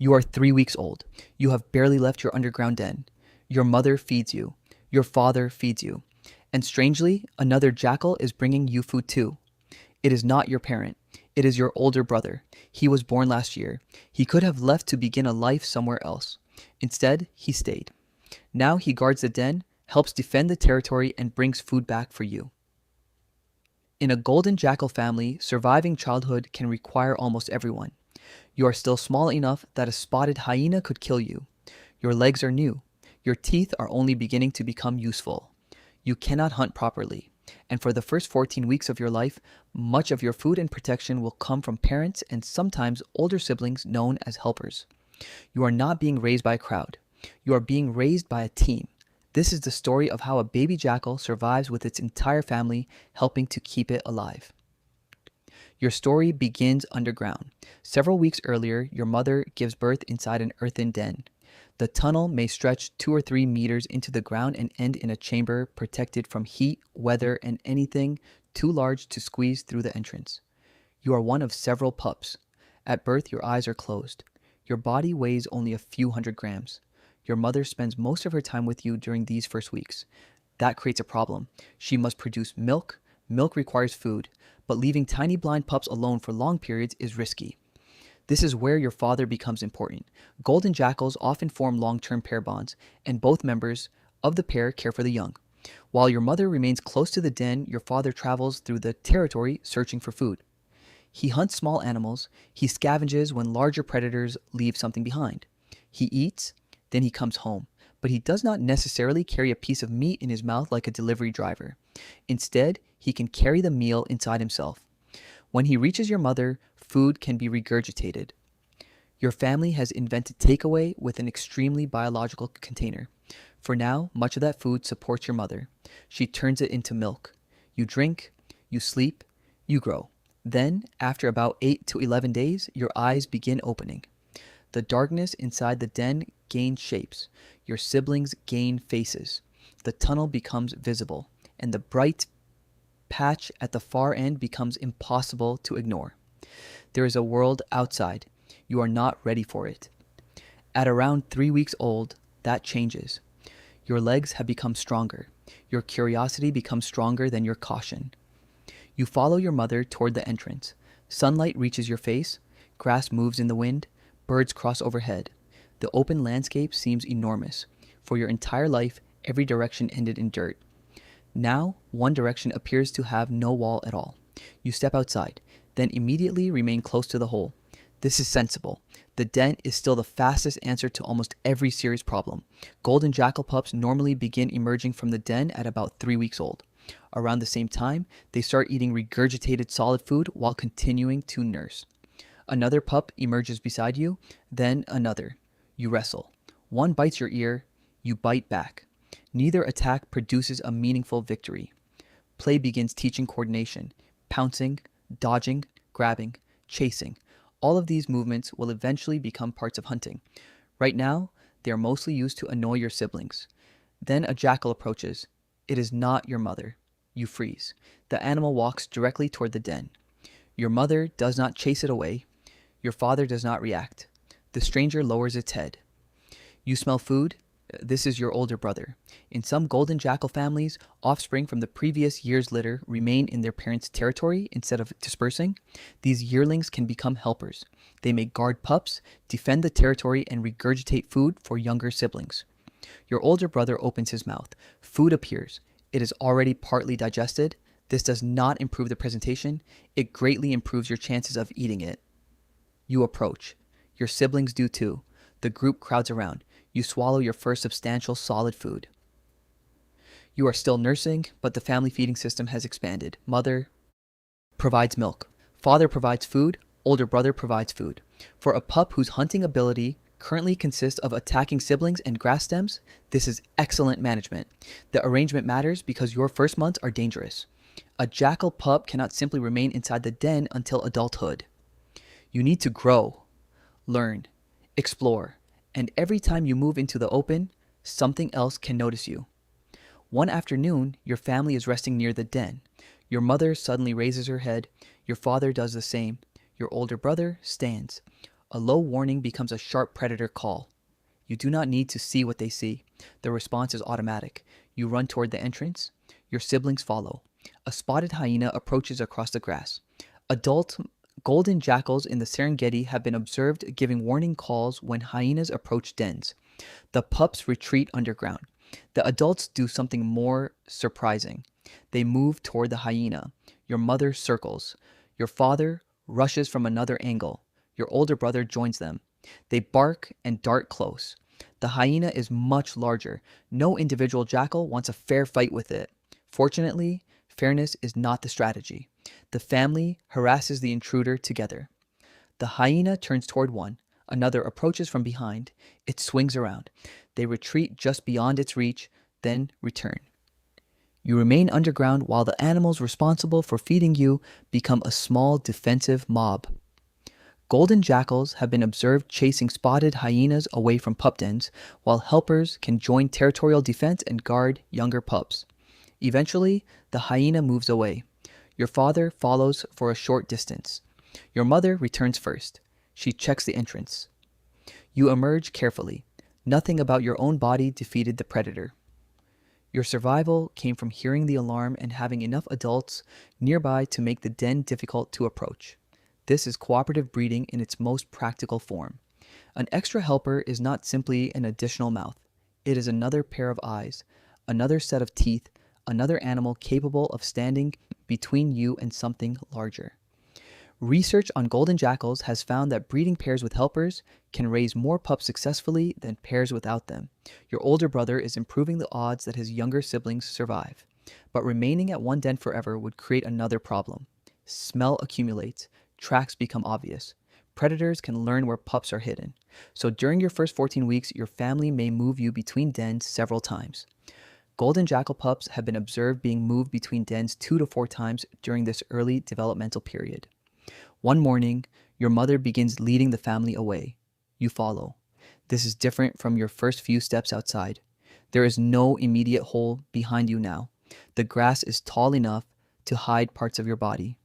You are 3 weeks old. You have barely left your underground den. Your mother feeds you. Your father feeds you. And strangely, another jackal is bringing you food too. It is not your parent. It is your older brother. He was born last year. He could have left to begin a life somewhere else. Instead, he stayed. Now he guards the den, helps defend the territory, and brings food back for you. In a golden jackal family, surviving childhood can require almost everyone. You are still small enough that a spotted hyena could kill you. Your legs are new. Your teeth are only beginning to become useful. You cannot hunt properly. And for the first 14 weeks of your life, much of your food and protection will come from parents and sometimes older siblings known as helpers. You are not being raised by a crowd. You are being raised by a team. This is the story of how a baby jackal survives with its entire family, helping to keep it alive. Your story begins underground. Several weeks earlier, your mother gives birth inside an earthen den. The tunnel may stretch 2 or 3 meters into the ground and end in a chamber protected from heat, weather, and anything too large to squeeze through the entrance. You are one of several pups. At birth, your eyes are closed. Your body weighs only a few hundred grams. Your mother spends most of her time with you during these first weeks. That creates a problem. She must produce milk. Milk requires food, but leaving tiny blind pups alone for long periods is risky. This is where your father becomes important. Golden jackals often form long-term pair bonds, and both members of the pair care for the young. While your mother remains close to the den, your father travels through the territory searching for food. He hunts small animals. He scavenges when larger predators leave something behind. He eats, then he comes home, but he does not necessarily carry a piece of meat in his mouth like a delivery driver. Instead, he can carry the meal inside himself. When he reaches your mother, food can be regurgitated. Your family has invented takeaway with an extremely biological container. For now, much of that food supports your mother. She turns it into milk. You drink, you sleep, you grow. Then, after about 8 to 11 days, your eyes begin opening. The darkness inside the den gains shapes. Your siblings gain faces. The tunnel becomes visible, and the bright patch at the far end becomes impossible to ignore. There is a world outside. You are not ready for it. At around 3 weeks old, that changes. Your legs have become stronger. Your curiosity becomes stronger than your caution. You follow your mother toward the entrance. Sunlight reaches your face. Grass moves in the wind. Birds cross overhead. The open landscape seems enormous. For your entire life, every direction ended in dirt. Now, one direction appears to have no wall at all. You step outside, then immediately remain close to the hole. This is sensible. The den is still the fastest answer to almost every serious problem. Golden jackal pups normally begin emerging from the den at about 3 weeks old. Around the same time, they start eating regurgitated solid food while continuing to nurse. Another pup emerges beside you, then another. You wrestle. One bites your ear, you bite back. Neither attack produces a meaningful victory. Play begins teaching coordination, pouncing, dodging, grabbing, chasing. All of these movements will eventually become parts of hunting. Right now, they are mostly used to annoy your siblings. Then a jackal approaches. It is not your mother. You freeze. The animal walks directly toward the den. Your mother does not chase it away. Your father does not react. The stranger lowers its head. You smell food. This is your older brother. In some golden jackal families, offspring from the previous year's litter remain in their parents' territory instead of dispersing. These yearlings can become helpers. They may guard pups, defend the territory, and regurgitate food for younger siblings. Your older brother opens his mouth. Food appears. It is already partly digested. This does not improve the presentation. It greatly improves your chances of eating it. You approach. Your siblings do too. The group crowds around. You swallow your first substantial solid food. You are still nursing, but the family feeding system has expanded. Mother provides milk. Father provides food. Older brother provides food. For a pup whose hunting ability currently consists of attacking siblings and grass stems, this is excellent management. The arrangement matters because your first months are dangerous. A jackal pup cannot simply remain inside the den until adulthood. You need to grow, learn, explore. And every time you move into the open, something else can notice you. One afternoon, your family is resting near the den. Your mother suddenly raises her head. Your father does the same. Your older brother stands. A low warning becomes a sharp predator call. You do not need to see what they see. The response is automatic. You run toward the entrance. Your siblings follow. A spotted hyena approaches across the grass. Adult golden jackals in the Serengeti have been observed giving warning calls when hyenas approach dens. The pups retreat underground. The adults do something more surprising. They move toward the hyena. Your mother circles. Your father rushes from another angle. Your older brother joins them. They bark and dart close. The hyena is much larger. No individual jackal wants a fair fight with it. Fortunately, fairness is not the strategy. The family harasses the intruder together. The hyena turns toward one. Another approaches from behind. It swings around. They retreat just beyond its reach, then return. You remain underground while the animals responsible for feeding you become a small defensive mob. Golden jackals have been observed chasing spotted hyenas away from pup dens, while helpers can join territorial defense and guard younger pups. Eventually, the hyena moves away. Your father follows for a short distance. Your mother returns first. She checks the entrance. You emerge carefully. Nothing about your own body defeated the predator. Your survival came from hearing the alarm and having enough adults nearby to make the den difficult to approach. This is cooperative breeding in its most practical form. An extra helper is not simply an additional mouth. It is another pair of eyes, another set of teeth, another animal capable of standing between you and something larger. Research on golden jackals has found that breeding pairs with helpers can raise more pups successfully than pairs without them. Your older brother is improving the odds that his younger siblings survive. But remaining at one den forever would create another problem. Smell accumulates. Tracks become obvious. Predators can learn where pups are hidden. So during your first 14 weeks, your family may move you between dens several times. Golden jackal pups have been observed being moved between dens 2 to 4 times during this early developmental period. One morning, your mother begins leading the family away. You follow. This is different from your first few steps outside. There is no immediate hole behind you now. The grass is tall enough to hide parts of your body.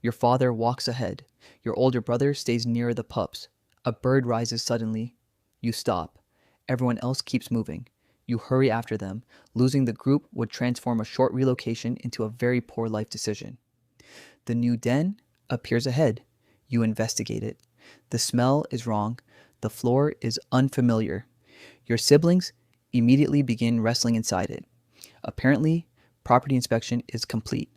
Your father walks ahead. Your older brother stays nearer the pups. A bird rises suddenly. You stop. Everyone else keeps moving. You hurry after them. Losing the group would transform a short relocation into a very poor life decision. The new den appears ahead. You investigate it. The smell is wrong. The floor is unfamiliar. Your siblings immediately begin wrestling inside it. Apparently, property inspection is complete.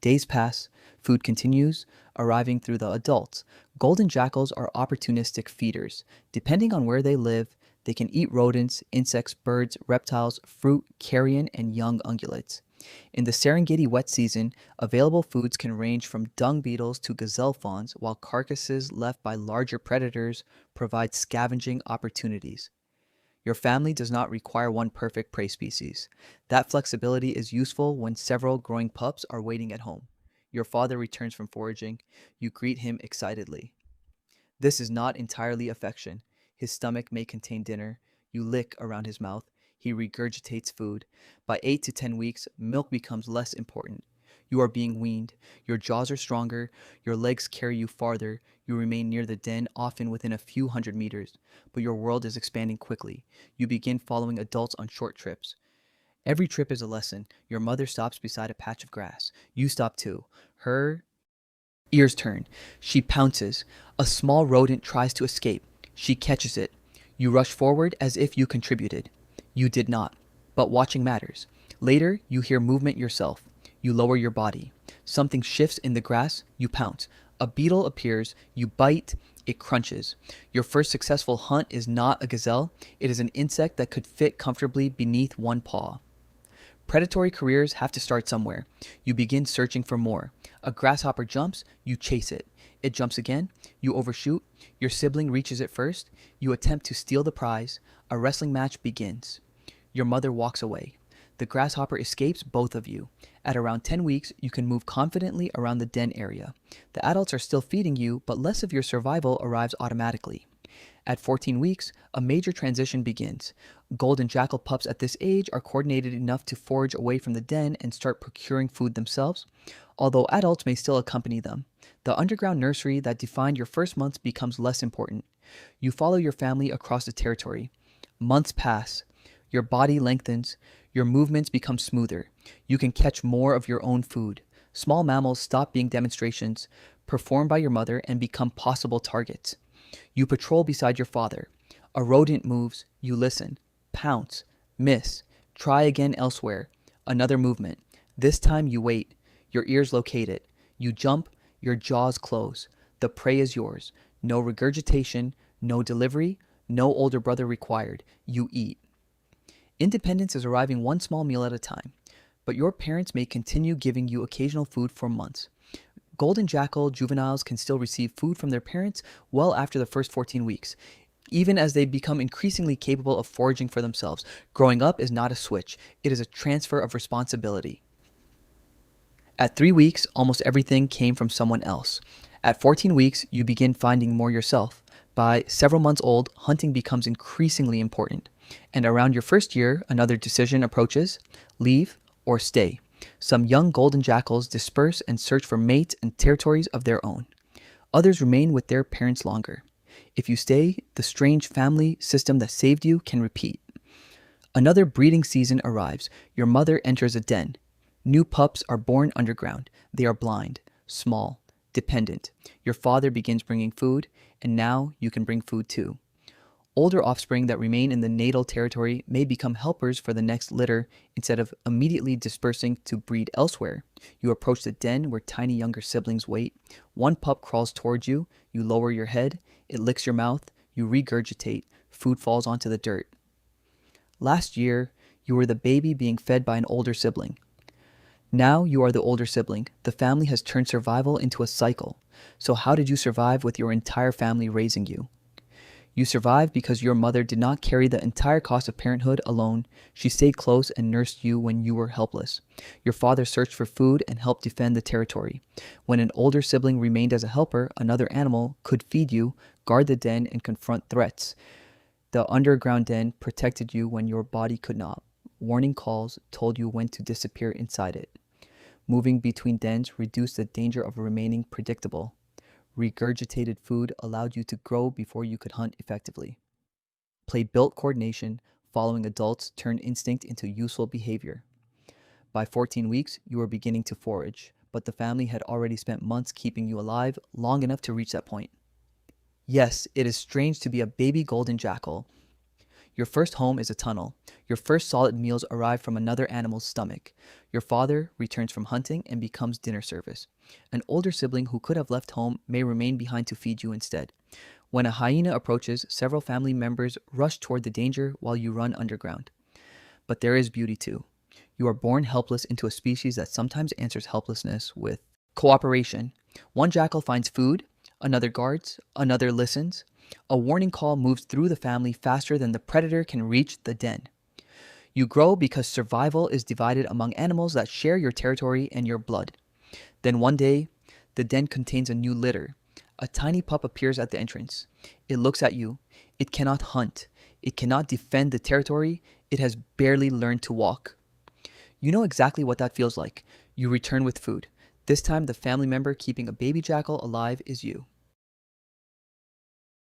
Days pass. Food continues, arriving through the adults. Golden jackals are opportunistic feeders. Depending on where they live, they can eat rodents, insects, birds, reptiles, fruit, carrion, and young ungulates. In the Serengeti wet season, available foods can range from dung beetles to gazelle fawns, while carcasses left by larger predators provide scavenging opportunities. Your family does not require one perfect prey species. That flexibility is useful when several growing pups are waiting at home. Your father returns from foraging. You greet him excitedly. This is not entirely affection. His stomach may contain dinner. You lick around his mouth. He regurgitates food. By 8 to 10 weeks, milk becomes less important. You are being weaned. Your jaws are stronger. Your legs carry you farther. You remain near the den, often within a few hundred meters. But your world is expanding quickly. You begin following adults on short trips. Every trip is a lesson. Your mother stops beside a patch of grass. You stop too. Her ears turn. She pounces. A small rodent tries to escape. She catches it. You rush forward as if you contributed. You did not. But watching matters. Later, you hear movement yourself. You lower your body. Something shifts in the grass. You pounce. A beetle appears. You bite. It crunches. Your first successful hunt is not a gazelle. It is an insect that could fit comfortably beneath one paw. Predatory careers have to start somewhere. You begin searching for more. A grasshopper jumps, you chase it. It jumps again, you overshoot. Your sibling reaches it first. You attempt to steal the prize. A wrestling match begins. Your mother walks away. The grasshopper escapes both of you. At around 10 weeks, you can move confidently around the den area. The adults are still feeding you, but less of your survival arrives automatically. At 14 weeks, a major transition begins. Golden jackal pups at this age are coordinated enough to forage away from the den and start procuring food themselves, although adults may still accompany them. The underground nursery that defined your first months becomes less important. You follow your family across the territory. Months pass. Your body lengthens. Your movements become smoother. You can catch more of your own food. Small mammals stop being demonstrations performed by your mother and become possible targets. You patrol beside your father. A rodent moves, you listen, pounce, miss, try again elsewhere. Another movement. This time you wait. Your ears locate it. You jump, your jaws close. The prey is yours. No regurgitation, no delivery, no older brother required. You eat. Independence is arriving one small meal at a time, but your parents may continue giving you occasional food for months. Golden jackal juveniles can still receive food from their parents well after the first 14 weeks, even as they become increasingly capable of foraging for themselves. Growing up is not a switch, it is a transfer of responsibility. At 3 weeks, almost everything came from someone else. At 14 weeks, you begin finding more yourself. By several months old, hunting becomes increasingly important. And around your first year, another decision approaches: leave or stay. Some young golden jackals disperse and search for mates and territories of their own. Others remain with their parents longer. If you stay, the strange family system that saved you can repeat. Another breeding season arrives. Your mother enters a den. New pups are born underground. They are blind, small, dependent. Your father begins bringing food, and now you can bring food too. Older offspring that remain in the natal territory may become helpers for the next litter instead of immediately dispersing to breed elsewhere. You approach the den where tiny younger siblings wait. One pup crawls towards you. You lower your head. It licks your mouth. You regurgitate. Food falls onto the dirt. Last year, you were the baby being fed by an older sibling. Now you are the older sibling. The family has turned survival into a cycle. So how did you survive with your entire family raising you? You survived because your mother did not carry the entire cost of parenthood alone. She stayed close and nursed you when you were helpless. Your father searched for food and helped defend the territory. When an older sibling remained as a helper, another animal could feed you, guard the den, and confront threats. The underground den protected you when your body could not. Warning calls told you when to disappear inside it. Moving between dens reduced the danger of remaining predictable. Regurgitated food allowed you to grow before you could hunt effectively. Play built coordination, following adults turned instinct into useful behavior. By 14 weeks, you were beginning to forage, but the family had already spent months keeping you alive, long enough to reach that point. Yes, it is strange to be a baby golden jackal. Your first home is a tunnel. Your first solid meals arrive from another animal's stomach. Your father returns from hunting and becomes dinner service. An older sibling who could have left home may remain behind to feed you instead. When a hyena approaches, several family members rush toward the danger while you run underground. But there is beauty too. You are born helpless into a species that sometimes answers helplessness with cooperation. One jackal finds food, another guards, another listens. A warning call moves through the family faster than the predator can reach the den. You grow because survival is divided among animals that share your territory and your blood. Then one day, the den contains a new litter. A tiny pup appears at the entrance. It looks at you. It cannot hunt. It cannot defend the territory. It has barely learned to walk. You know exactly what that feels like. You return with food. This time, the family member keeping a baby jackal alive is you.